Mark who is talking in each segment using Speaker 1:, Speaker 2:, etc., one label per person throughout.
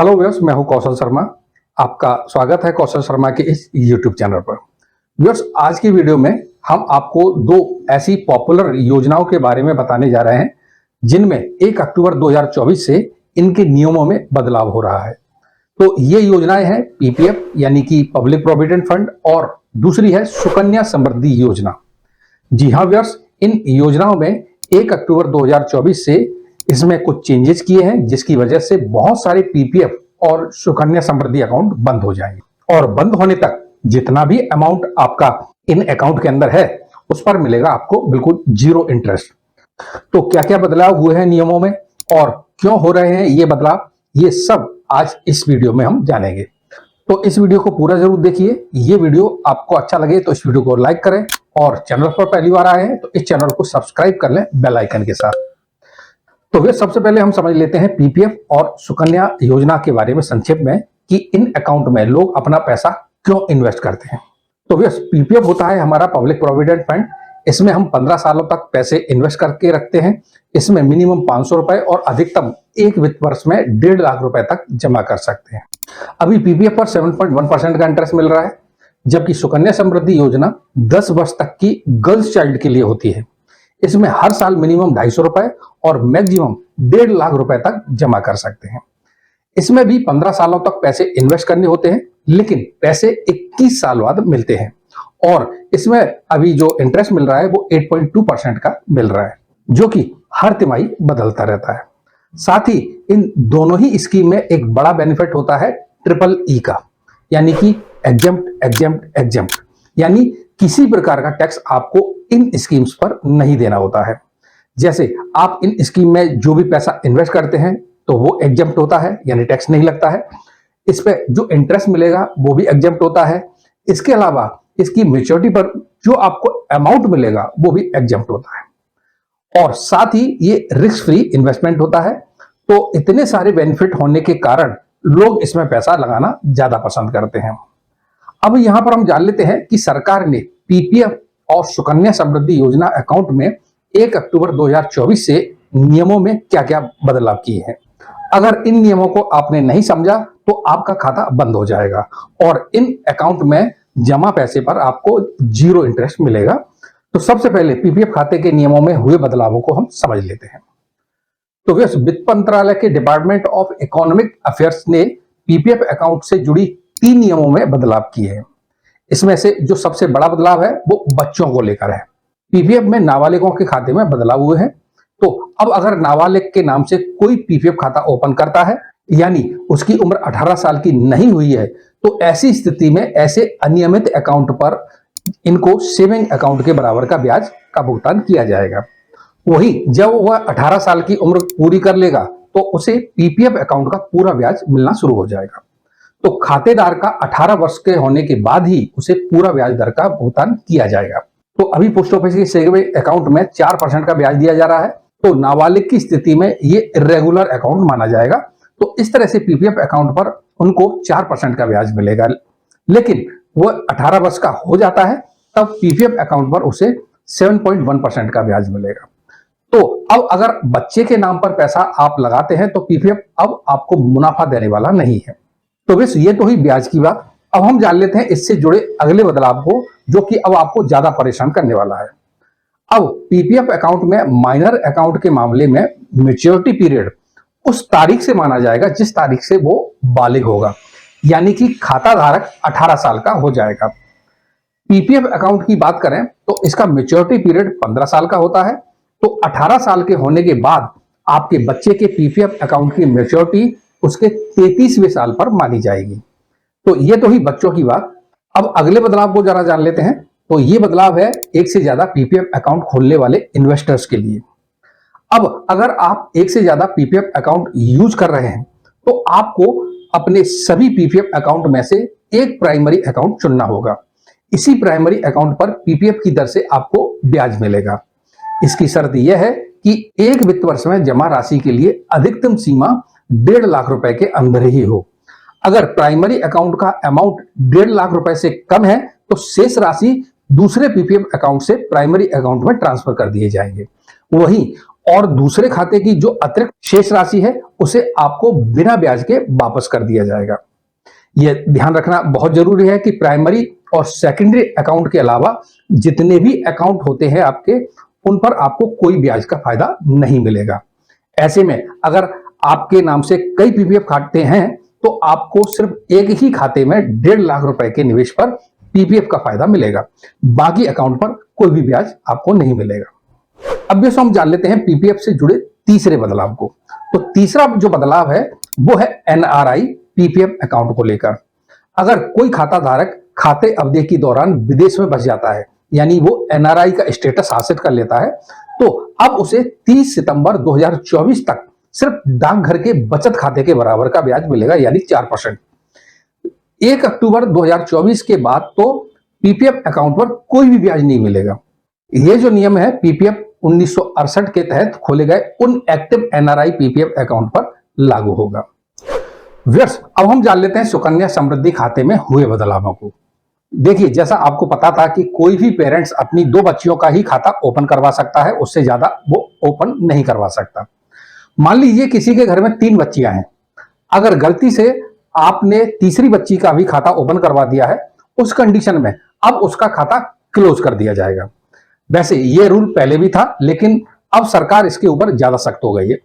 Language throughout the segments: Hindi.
Speaker 1: हेलो व्यूअर्स, मैं हूं कौशल शर्मा। आपका स्वागत है कौशल शर्मा के इस यूट्यूब चैनल पर। व्यूअर्स, आज की वीडियो में हम आपको दो ऐसी पॉपुलर योजनाओं के बारे में बताने जा रहे हैं जिनमें 1 अक्टूबर 2024 से इनके नियमों में बदलाव हो रहा है। तो ये योजनाएं हैं पीपीएफ यानी कि पब्लिक प्रोविडेंट फंड, और दूसरी है सुकन्या समृद्धि योजना। जी हाँ व्यूअर्स, इन योजनाओं में 1 अक्टूबर 2024 से इसमें कुछ चेंजेस किए हैं जिसकी वजह से बहुत सारे पीपीएफ और सुकन्या समृद्धि अकाउंट बंद हो जाएंगे, और बंद होने तक जितना भी अमाउंट आपका इन अकाउंट के अंदर है उस पर मिलेगा आपको बिल्कुल जीरो इंटरेस्ट। तो क्या क्या बदलाव हुए हैं नियमों में और क्यों हो रहे हैं ये बदलाव, ये सब आज इस वीडियो में हम जानेंगे। तो इस वीडियो को पूरा जरूर देखिए। ये वीडियो आपको अच्छा लगे तो इस वीडियो को लाइक करें, और चैनल पर पहली बार आए हैं तो इस चैनल को सब्सक्राइब कर लें बेल आइकन के साथ। तो वे सबसे पहले हम समझ लेते हैं पीपीएफ और सुकन्या योजना के बारे में संक्षेप में कि इन अकाउंट में लोग अपना पैसा क्यों इन्वेस्ट करते हैं। तो वे पीपीएफ होता है हमारा पब्लिक प्रोविडेंट फंड। इसमें हम 15 सालों तक पैसे इन्वेस्ट करके रखते हैं। इसमें मिनिमम 500 रुपए और अधिकतम एक वित्त वर्ष में 1.5 लाख रुपए तक जमा कर सकते हैं। अभी पीपीएफ पर 7.1% का इंटरेस्ट मिल रहा है, जबकि सुकन्या समृद्धि योजना 10 वर्ष तक की गर्ल्स चाइल्ड के लिए होती है। इसमें हर साल मिनिमम 250 रुपए और मैक्सिमम 1.5 लाख रुपए तक जमा कर सकते हैं। इसमें भी 15 सालों तक पैसे इन्वेस्ट करने होते हैं, लेकिन पैसे 21 साल बाद मिलते हैं, और इसमें अभी जो इंटरेस्ट मिल रहा है वो 8.2% का मिल रहा है, जो कि हर तिमाही बदलता रहता है। साथ ही इन दोनों ही स्कीम में एक बड़ा बेनिफिट होता है ट्रिपल ई का, यानी कि एग्जेम्प्ट एग्जेम्प्ट एग्जेम्प्ट, यानी किसी प्रकार का टैक्स आपको इन स्कीम्स पर नहीं देना होता है। जैसे आप इन स्कीम में जो भी पैसा इन्वेस्ट करते हैं तो वो एग्जेम्प्ट होता है, यानी टैक्स नहीं लगता है। इस पे जो इंटरेस्ट मिलेगा वो भी एग्जेम्प्ट होता है। इसके अलावा इसकी मैच्योरिटी पर जो आपको अमाउंट मिलेगा वो भी एग्जेम्प्ट होता है, और साथ ही ये रिस्क फ्री इन्वेस्टमेंट होता है। तो इतने सारे बेनिफिट होने के कारण लोग इसमें पैसा लगाना ज्यादा पसंद करते हैं। अब यहां पर हम जान लेते हैं कि सरकार ने पीपीएफ और सुकन्या समृद्धि योजना अकाउंट में 1 अक्टूबर 2024 से नियमों में क्या क्या बदलाव किए हैं। अगर इन नियमों को आपने नहीं समझा तो आपका खाता बंद हो जाएगा, और इन अकाउंट में जमा पैसे पर आपको जीरो इंटरेस्ट मिलेगा। तो सबसे पहले पीपीएफ खाते के नियमों में हुए बदलावों को हम समझ लेते हैं। तो वित्त मंत्रालय के डिपार्टमेंट ऑफ इकोनॉमिक अफेयर्स ने पीपीएफ अकाउंट से जुड़ी 3 नियमों में बदलाव किए हैं। इसमें से जो सबसे बड़ा बदलाव है वो बच्चों को लेकर है। पीपीएफ में नाबालिगों के खाते में बदलाव हुए हैं। तो अब अगर नाबालिग के नाम से कोई पीपीएफ खाता ओपन करता है, यानी उसकी उम्र 18 साल की नहीं हुई है, तो ऐसी स्थिति में ऐसे अनियमित अकाउंट पर इनको सेविंग अकाउंट के बराबर का ब्याज का भुगतान किया जाएगा। वही जब वह 18 साल की उम्र पूरी कर लेगा तो उसे पीपीएफ अकाउंट का पूरा ब्याज मिलना शुरू हो जाएगा। तो खातेदार का 18 वर्ष के होने के बाद ही उसे पूरा ब्याज दर का भुगतान किया जाएगा। तो अभी पोस्ट ऑफिस के सेविंग अकाउंट में 4% का ब्याज दिया जा रहा है, तो नाबालिग की स्थिति में ये इरेगुलर अकाउंट माना जाएगा। तो इस तरह से पीपीएफ अकाउंट पर उनको 4% का ब्याज मिलेगा, लेकिन वह 18 वर्ष का हो जाता है तब पीपीएफ अकाउंट पर उसे 7.1% का ब्याज मिलेगा। तो अब अगर बच्चे के नाम पर पैसा आप लगाते हैं तो पीपीएफ अब आपको मुनाफा देने वाला नहीं है। तो बस ये तो ही ब्याज की बात। अब हम जान लेते हैं इससे जुड़े अगले बदलाव को, जो कि अब आपको ज्यादा परेशान करने वाला है। अब पीपीएफ अकाउंट में माइनर अकाउंट के मामले में मैच्योरिटी पीरियड उस तारीख से माना जाएगा जिस तारीख से वो बालिग होगा, यानी कि खाता धारक 18 साल का हो जाएगा। पीपीएफ अकाउंट की बात करें तो इसका मैच्योरिटी पीरियड 15 साल का होता है। तो 18 साल के होने के बाद आपके बच्चे के पीपीएफ अकाउंट की मैच्योरिटी उसके 33वें साल पर मानी जाएगी। तो ये तो ही बच्चों की बात। अब अगले बदलाव को जरा जान लेते हैं। तो ये बदलाव है एक से ज्यादा पीपीएफ अकाउंट खोलने वाले इन्वेस्टर्स के लिए। अब अगर आप एक से ज्यादा पीपीएफ अकाउंट यूज कर रहे हैं तो आपको अपने सभी पीपीएफ अकाउंट में से एक प्राइमरी अकाउंट चुनना होगा। इसी प्राइमरी अकाउंट पर पीपीएफ की दर से आपको ब्याज मिलेगा। इसकी शर्त यह है कि एक वित्त वर्ष में जमा राशि के लिए अधिकतम सीमा 1.5 लाख रुपए के अंदर ही हो। अगर प्राइमरी अकाउंट का अमाउंट 1.5 लाख रुपए से कम है तो शेष राशि दूसरे पीपीएफ अकाउंट से प्राइमरी अकाउंट में ट्रांसफर कर दिए जाएंगे। वहीं और दूसरे खाते की जो अतिरिक्त शेष राशि है उसे आपको बिना ब्याज के वापस कर दिया जाएगा। यह ध्यान रखना बहुत जरूरी है कि प्राइमरी और सेकेंडरी अकाउंट के अलावा जितने भी अकाउंट होते हैं आपके, उन पर आपको कोई ब्याज का फायदा नहीं मिलेगा। ऐसे में अगर आपके नाम से कई पीपीएफ खाते हैं तो आपको सिर्फ एक ही खाते में 1.5 लाख रुपए के निवेश पर पीपीएफ का फायदा मिलेगा, बाकी अकाउंट पर कोई भी ब्याज आपको नहीं मिलेगा। अब ये हम जान लेते हैं पीपीएफ से जुड़े तीसरे बदलाव को। तो तीसरा जो बदलाव है वो है एनआरआई पीपीएफ अकाउंट को लेकर। अगर कोई खाता धारक खाते अवधि के दौरान विदेश में बस जाता है, यानी वो एनआरआई का स्टेटस हासिल कर लेता है, तो अब उसे 30 सितंबर 2024 तक सिर्फ डाकघर के बचत खाते के बराबर का ब्याज मिलेगा, यानी 4%। 1 अक्टूबर 2024 के बाद तो पीपीएफ अकाउंट पर कोई भी ब्याज नहीं मिलेगा। ये जो नियम है पीपीएफ 1968 के तहत खोले गए उन एक्टिव एनआरआई पीपीएफ अकाउंट पर लागू होगा। व्यूअर्स, अब हम जान लेते हैं सुकन्या समृद्धि खाते में हुए बदलावों को। देखिए, जैसा आपको पता था कि कोई भी पेरेंट्स अपनी 2 बच्चियों का ही खाता ओपन करवा सकता है, उससे ज्यादा वो ओपन नहीं करवा सकता। मान लीजिए किसी के घर में 3 बच्चियां हैं, अगर गलती से आपने तीसरी बच्ची का भी खाता ओपन करवा दिया है, उस कंडीशन में अब उसका खाता क्लोज कर दिया जाएगा। वैसे ये रूल पहले भी था, लेकिन अब सरकार इसके ऊपर ज्यादा सख्त हो गई है।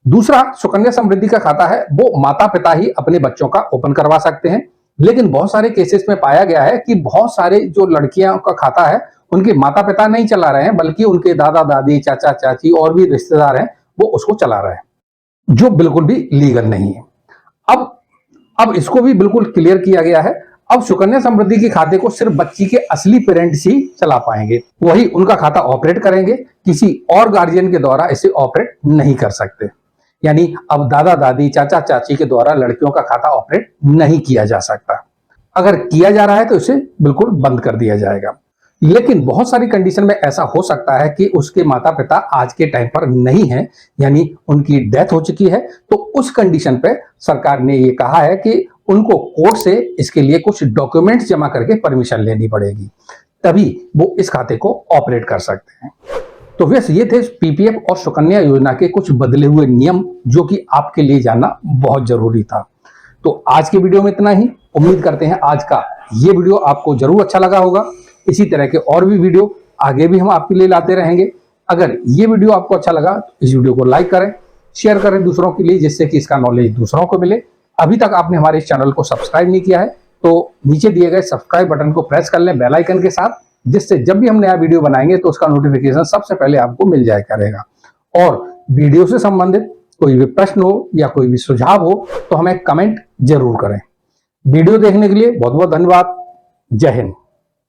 Speaker 1: दूसरा सुकन्या समृद्धि का खाता है वो माता पिता ही अपने बच्चों का ओपन करवा सकते हैं, लेकिन बहुत सारे केसेस में पाया गया है कि बहुत सारे जो लड़कियों का खाता है उनके माता पिता नहीं चला रहे हैं, बल्कि उनके दादा दादी, चाचा चाची और भी रिश्तेदार हैं वो उसको चला रहे हैं, जो बिल्कुल भी लीगल नहीं है। अब इसको भी बिल्कुल क्लियर किया गया है। अब सुकन्या समृद्धि के खाते को सिर्फ बच्ची के असली पेरेंट्स ही चला पाएंगे, वही उनका खाता ऑपरेट करेंगे, किसी और गार्जियन के द्वारा इसे ऑपरेट नहीं कर सकते। यानी अब दादा दादी, चाचा चाची के द्वारा लड़कियों का खाता ऑपरेट नहीं किया जा सकता। अगर किया जा रहा है तो इसे बिल्कुल बंद कर दिया जाएगा। लेकिन बहुत सारी कंडीशन में ऐसा हो सकता है कि उसके माता पिता आज के टाइम पर नहीं है, यानी उनकी डेथ हो चुकी है, तो उस कंडीशन पे सरकार ने ये कहा है कि उनको कोर्ट से इसके लिए कुछ डॉक्यूमेंट्स जमा करके परमिशन लेनी पड़ेगी, तभी वो इस खाते को ऑपरेट कर सकते हैं। तो वैसे ये थे पीपीएफ और सुकन्या योजना के कुछ बदले हुए नियम, जो कि आपके लिए जानना बहुत जरूरी था। तो आज के वीडियो में इतना ही। उम्मीद करते हैं आज का ये वीडियो आपको जरूर अच्छा लगा होगा। इसी तरह के और भी वीडियो आगे भी हम आपके लिए लाते रहेंगे। अगर ये वीडियो आपको अच्छा लगा तो इस वीडियो को लाइक करें, शेयर करें दूसरों के लिए, जिससे कि इसका नॉलेज दूसरों को मिले। अभी तक आपने हमारे इस चैनल को सब्सक्राइब नहीं किया है तो नीचे दिए गए सब्सक्राइब बटन को प्रेस कर लें बेल आइकन के साथ, जिससे जब भी हम नया वीडियो बनाएंगे तो उसका नोटिफिकेशन सबसे पहले आपको मिल जाया करेगा। और वीडियो से संबंधित कोई भी प्रश्न हो या कोई भी सुझाव हो तो हमें कमेंट जरूर करें। वीडियो देखने के लिए बहुत बहुत धन्यवाद। जय हिंद।